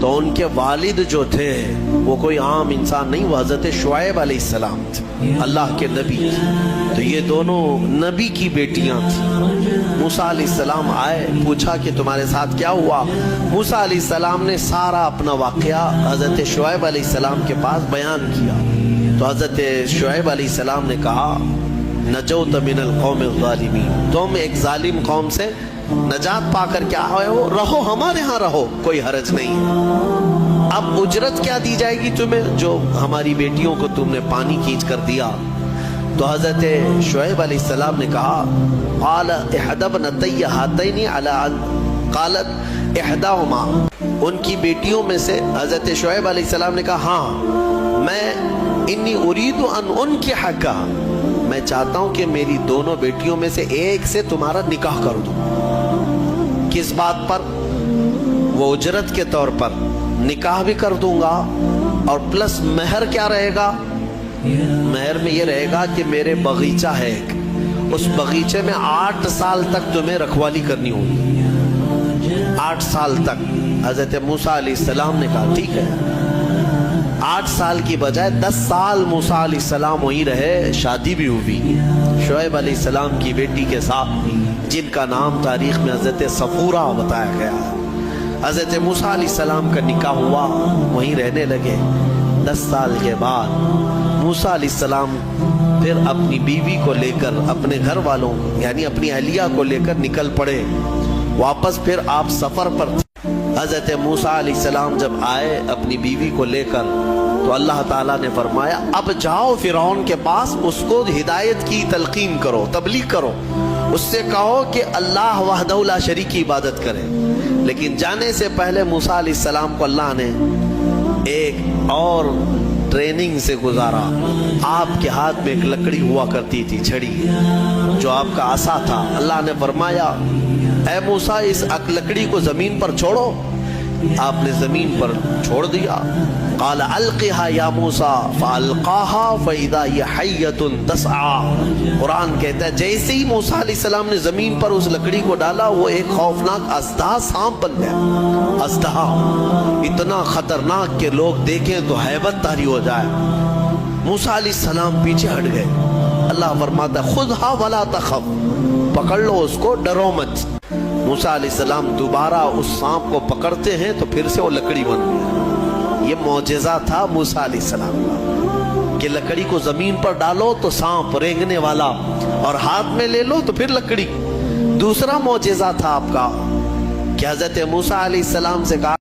تو ان کے والد جو تھے وہ کوئی عام انسان نہیں، وہ حضرت شعیب علیہ السلام تھے، اللہ کے نبی تھے۔ تو یہ دونوں نبی کی بیٹیاں تھیں۔ موسیٰ علیہ السلام آئے، پوچھا کہ تمہارے ساتھ کیا ہوا؟ موسیٰ علیہ السلام نے سارا اپنا واقعہ حضرت شعیب علیہ السلام کے پاس بیان کیا۔ تو حضرت شعیب علیہ السلام نے کہا نجوت من القوم الظالمین، تم ایک ظالم قوم سے نجات پا کر کیا ہوئے ہو، رہو ہمارے ہاں رہو، کوئی حرج نہیں ہے۔ اب اجرت کیا دی جائے گی تمہیں جو ہماری بیٹیوں کو تم نے پانی کھینچ کر دیا؟ تو حضرت شعیب علیہ السلام نے کہا قال احدى ابنتي هاتين على ان قالت احداهما، ان کی بیٹیوں میں سے حضرت شعیب علیہ السلام نے کہا ہاں میں انی اريد ان انکحک، میں چاہتا ہوں کہ میری دونوں بیٹیوں میں سے ایک سے تمہارا نکاح کر دوں۔ کس بات پر؟ وہ اجرت کے طور پر نکاح بھی کر دوں گا، اور پلس مہر کیا رہے گا؟ مہر میں یہ رہے گا کہ میرے باغیچہ ہے ایک، اس باغیچے میں 8 سال تک تمہیں رکھوالی کرنی ہوگی، 8 سال تک۔ حضرت موسیٰ علیہ السلام نے کہا ٹھیک ہے۔ 8 سال کی بجائے 10 سال موسیٰ علیہ السلام وہیں رہے، شادی بھی ہوئی شعیب علیہ السلام کی بیٹی کے ساتھ، جن کا نام تاریخ میں حضرت صفورہ بتایا گیا ہے۔ حضرت موسیٰ علیہ السلام کا نکاح ہوا، وہیں رہنے لگے۔ 10 سال کے بعد موسیٰ علیہ السلام پھر اپنی بیوی کو لے کر، اپنے گھر والوں یعنی اپنی اہلیہ کو لے کر نکل پڑے واپس۔ پھر آپ سفر پر تھے۔ حضرت موسیٰ علیہ السلام جب آئے اپنی بیوی کو لے کر، تو اللہ تعالیٰ نے فرمایا اب جاؤ فرعون کے پاس، اس کو ہدایت کی تلقین کرو، تبلیغ کرو، اس سے کہو کہ اللہ وحدہ لا شریک کی عبادت کرے۔ لیکن جانے سے پہلے موسیٰ علیہ السلام کو اللہ نے ایک اور ٹریننگ سے گزارا۔ آپ کے ہاتھ میں ایک لکڑی ہوا کرتی تھی، چھڑی، جو آپ کا عصا تھا۔ اللہ نے فرمایا اے موسیٰ اس لکڑی کو زمین پر چھوڑو۔ آپ نے زمین پر چھوڑ دیا۔ قال القها یا موسیٰ فالقاها فاذا هي حیۃ تسعى۔ قرآن کہتا ہے جیسے ہی موسیٰ علیہ السلام نے زمین پر اس لکڑی کو ڈالا، وہ ایک خوفناک اژدہا سانپ بن گیا۔ اژدہا اتنا خطرناک کہ لوگ دیکھیں تو ہیبت طاری ہو جائے۔ موسیٰ علیہ السلام پیچھے ہٹ گئے۔ اللہ فرماتا ہے خذها ولا تخف، پکڑ لو اس کو، ڈرو مت۔ موسیٰ علیہ السلام دوبارہ اس سانپ کو پکڑتے ہیں تو پھر سے وہ لکڑی بن گئی۔ یہ معجزہ تھا موسیٰ علیہ السلام کا کہ لکڑی کو زمین پر ڈالو تو سانپ رینگنے والا، اور ہاتھ میں لے لو تو پھر لکڑی۔ دوسرا معجزہ تھا آپ کا کہ حضرت موسیٰ علیہ السلام سے کہا